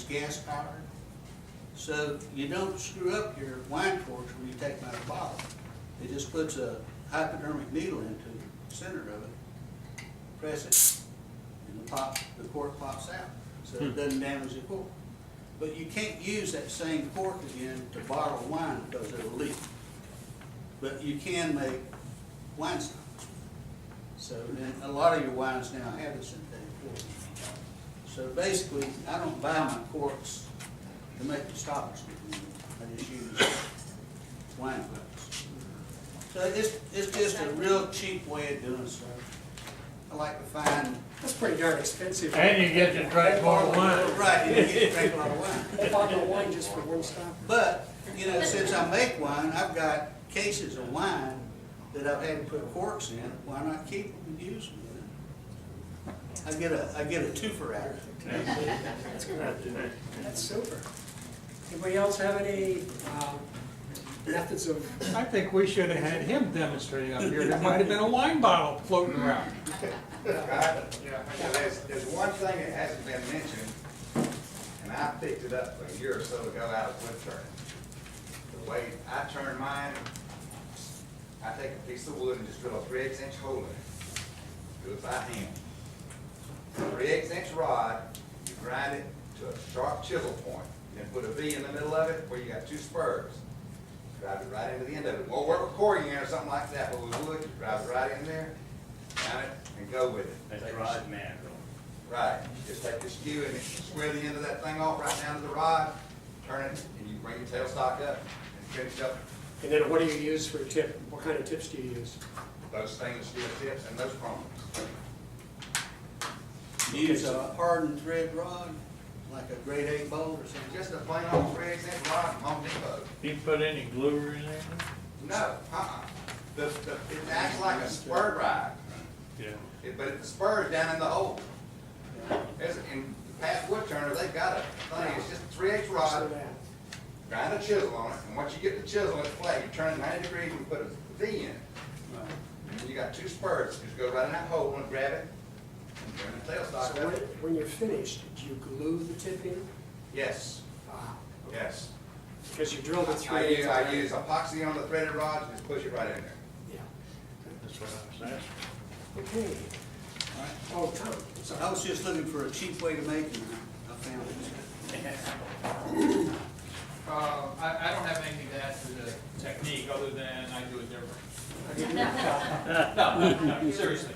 gas powered. So you don't screw up your wine corks when you take them out of the bottle. It just puts a hypodermic needle into the center of it, press it, and the cork pops out. So it doesn't damage the cork. But you can't use that same cork again to bottle wine because it'll leak. But you can make wine stoppers. So, and a lot of your wines now have the synthetic cork. So basically, I don't buy my corks to make the stoppers. I just use wine cups. So it's just a real cheap way of doing stuff. I like to find. That's pretty darn expensive. And you get to drink more wine. Right, you get to drink a lot of wine. A bottle of wine just for one stop. But, you know, since I make wine, I've got cases of wine that I've had to put corks in. Why not keep them and use them? You know? I get a twofer out of it. That's good. That's super. Anybody else have any methods of? I think we should have had him demonstrating up here. There might have been a wine bottle floating around. There's one thing that hasn't been mentioned, and I picked it up a year or so ago out of Woodturners. The way I turn mine, I take a piece of wood and just drill a 3/8" hole in it. Do it by hand. 3/8" rod, you grind it to a sharp chisel point, then put a V in the middle of it where you got two spurs. Drive it right into the end of it. Won't work with cording in or something like that, but with wood, you drive it right in there, down it, and go with it. That's rod man. Right, just take the skew and square the end of that thing off right down to the rod, turn it, and you bring your tailstock up and finish up And then what do you use for a tip? What kind of tips do you use? those stainless steel tips and those chromes. Use a hardened thread rod, like a grade 8 bolt or something. Just a plain old 3/8" rod from Home Depot. You put any glue or anything? No, it acts like a spur drive, Yeah. but the spur's down in the hole. In past Woodturners, they've got a thing, it's just a 3/8" So rod, that. grind a chisel on it, and once you get the chisel in flat, you turn it 90 degrees and put a V in it. And you got two spurs, just go right in that hole and grab it, and turn the tailstock So up. when you're finished, do you glue the tip in? Yes, yes. Because you drilled it through. I use epoxy on the threaded rods, just push it right in there. Yeah. That's what I was asking. Okay. Oh, Tom. So I was just looking for a cheap way to make it, and I found it. I don't have anything to add to the technique, other than I do it different. No, seriously.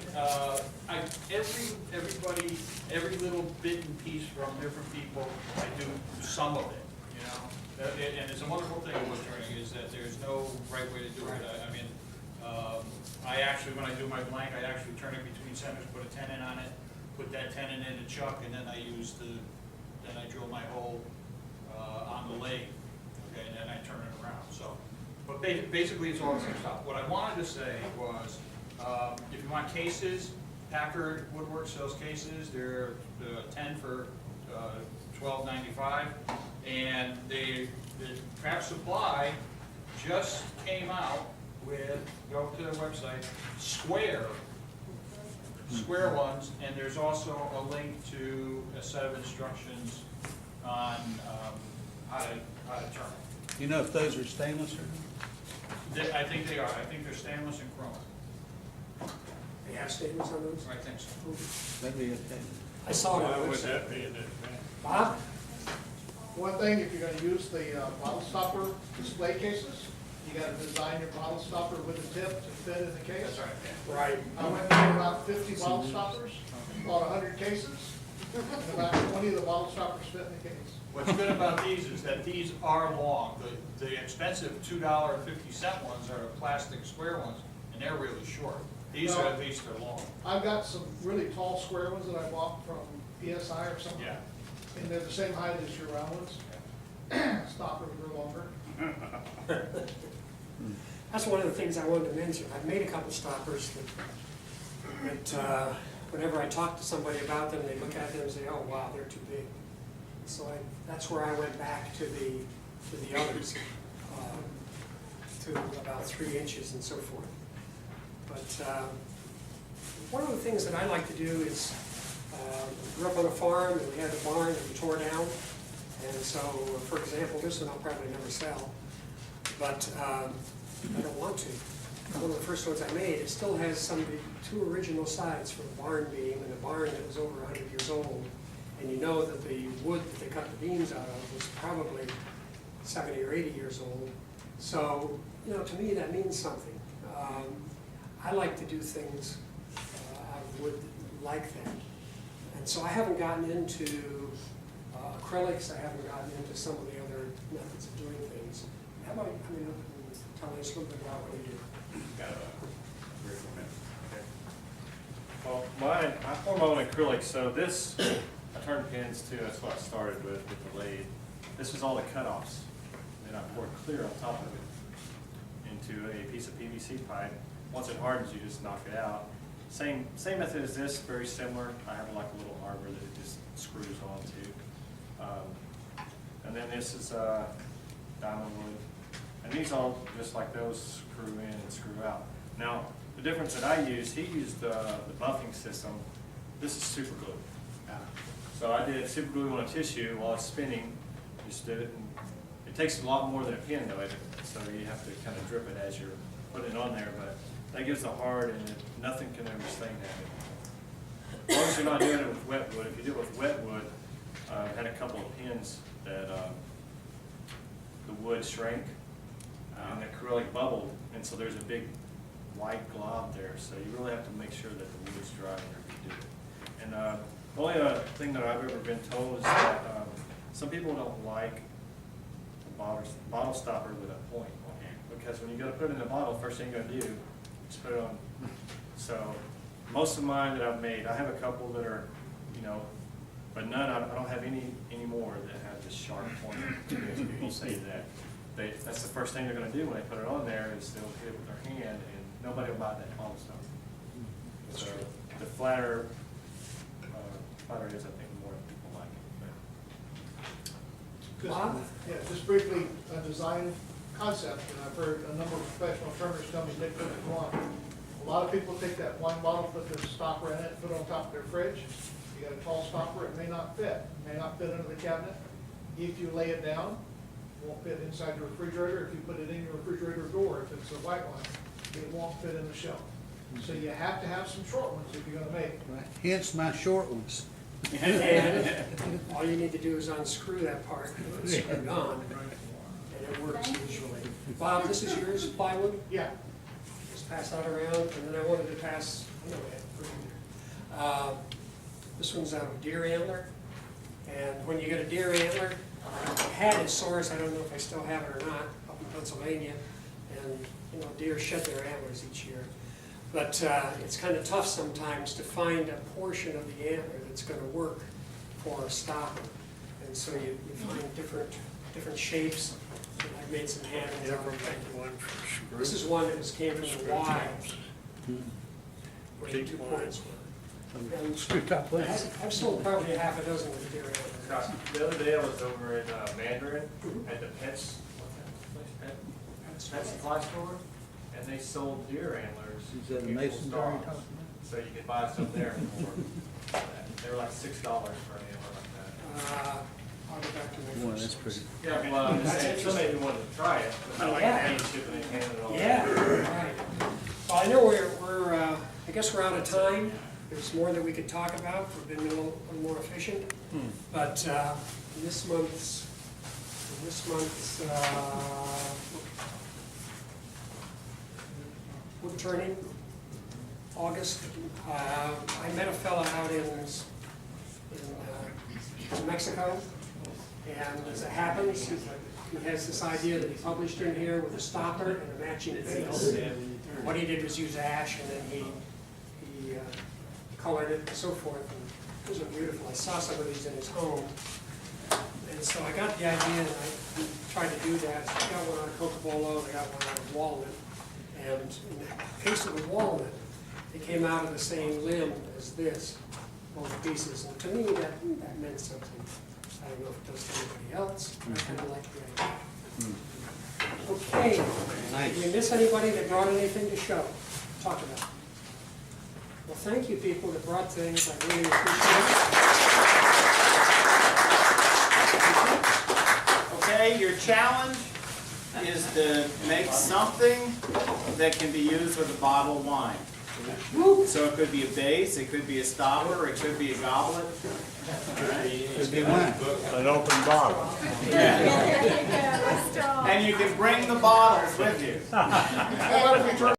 Every little bit and piece from different people, I do some of it, you know? And it's a wonderful thing with turning, is that there's no right way to do it. I mean, I actually, when I do my blank, I actually turn it between centers, put a tenon on it, put that tenon in a chuck, and then I drill my hole on the lathe, okay, and then I turn it around. So, but basically it's all the same stuff. What I wanted to say was, if you want cases, Packard Woodwork sells cases. They're 10 for $12.95, and the Craft Supply just came out with, go to their website, square ones, and there's also a link to a set of instructions on how to turn it. You know if those are stainless or not? I think they are. I think they're stainless and chrome. They have statements on those? I think so. That'd be okay. I saw it on Why the would website. that be an advantage? Bob? One thing, if you're gonna use the bottle stopper display cases, you gotta design your bottle stopper with a tip to fit in the case. That's right. Right. I went and bought about 50 bottle stoppers, bought 100 cases, and about 20 of the bottle stoppers fit in the case. What's good about these is that these are long. The expensive $2.50 ones are the plastic square ones, and they're really short. These are, at least they're long. I've got some really tall square ones that I bought from PSI or something. Yeah. And they're the same height as your round ones. Stoppers are longer. That's one of the things I wanted to mention. I've made a couple stoppers that whenever I talk to somebody about them, they look at them and say, oh, wow, they're too big. So that's where I went back to the others, to about 3 inches and so forth. But one of the things that I like to do is, I grew up on a farm and we had a barn that we tore down. And so, for example, this one I'll probably never sell, but I don't want to. One of the first ones I made, it still has some of the two original sides for the barn beam, and a barn that was over 100 years old. And you know that the wood that they cut the beams out of was probably 70 or 80 years old. So, you know, to me, that means something. I like to do things out of wood like that. And so I haven't gotten into acrylics, I haven't gotten into some of the other methods of doing things. How about, I mean, tell us a little bit about what you do. Got a well, mine, I form my own acrylic, so this, I turn pins too, that's what I started with the lathe. This is all the cutoffs. Then I pour clear on top of it into a piece of PVC pipe. Once it hardens, you just knock it out. Same method as this, very similar. I have like a little arbor that it just screws onto. And then this is diamond wood. And these all, just like those, screw in and screw out. Now, the difference that I used, he used the buffing system. This is super glue. So I did super glue on a tissue while it's spinning. Just did it. And it takes a lot more than a pin though, so you have to kind of drip it as you're putting it on there. But that gives a hard, and nothing can ever stain that. As long as you're not doing it with wet wood. If you do it with wet wood, I had a couple of pins that the wood shrank and the acrylic bubbled, and so there's a big white glob there. So you really have to make sure that the wood's dry whenever you do it. And the only thing that I've ever been told is that some people don't like the bottle stopper with a point on it, because when you go to put it in the bottle, first thing you're going to do is put it on. So most of mine that I've made, I have a couple that are, you know, but none, I don't have any more that have this sharp point. People say that that's the first thing they're going to do when they put it on there is they'll hit it with their hand, and nobody will buy that bottle stopper. So the flatter it is, I think more people like it. Yeah, just briefly, a design concept, and I've heard a number of professional turners tell me they put it on. A lot of people take that one bottle, put their stopper in it, put it on top of their fridge. You got a tall stopper, it may not fit. It may not fit under the cabinet. If you lay it down, it won't fit inside your refrigerator. If you put it in your refrigerator door, if it's a white one, it won't fit in the shelf. So you have to have some short ones if you're gonna make it. Right. Hence my short ones. And all you need to do is unscrew that part, and it's screwed on, and it works usually. Bob, this is yours, plywood? Yeah, Just pass that around, and then I wanted to pass, I know I had three in there. This one's out of deer antler, and when you get a deer antler, I had its source, I don't know if I still have it or not, up in Pennsylvania, and, you know, deer shed their antlers each year. But it's kind of tough sometimes to find a portion of the antler that's going to work for a stopper. And so you find different shapes. And I've made some handles out of it. This is one that came from the wild, where the 2 points were. And Screw top plates. I've sold probably half a dozen with deer antlers. The other day I was over in Mandarin at the Pet supply store, and they sold deer antlers. Is that a to mason people's jar you're dogs. talking So you could buy some there for that. They were like $6 for an antler like that. I'll go back to my Boy, first that's source. pretty. Yeah, well, I'm just saying, somebody who wanted to try it, but I like Yeah. hand shipping and handing it all. Yeah, right. Well, I know we're I guess we're out of time. There's more that we could talk about. We've been a little more efficient. But in this month's wood turning, August, I met a fella out in Mexico, and as it happens, he has this idea that he published in here with a stopper and a matching face. And what he did was use ash, and then he colored it and so forth, and those are beautiful. I saw some of these in his home, and so I got the idea, and I tried to do that. I got one out of cocobolo, I got one out of walnut, and in the case of the walnut, it came out of the same limb as this, both pieces, and to me, that meant something. I don't know if it does to anybody else, but I kind of like the idea. Okay, did we miss anybody that brought anything to show, talk about? Well, thank you, people that brought things, I really appreciate it. is to make something that can be used with a bottle of wine. So it could be a base, it could be a stopper, it could be a goblet. Could be wine. An open bottle. And you can bring the bottles with you. How about if we turn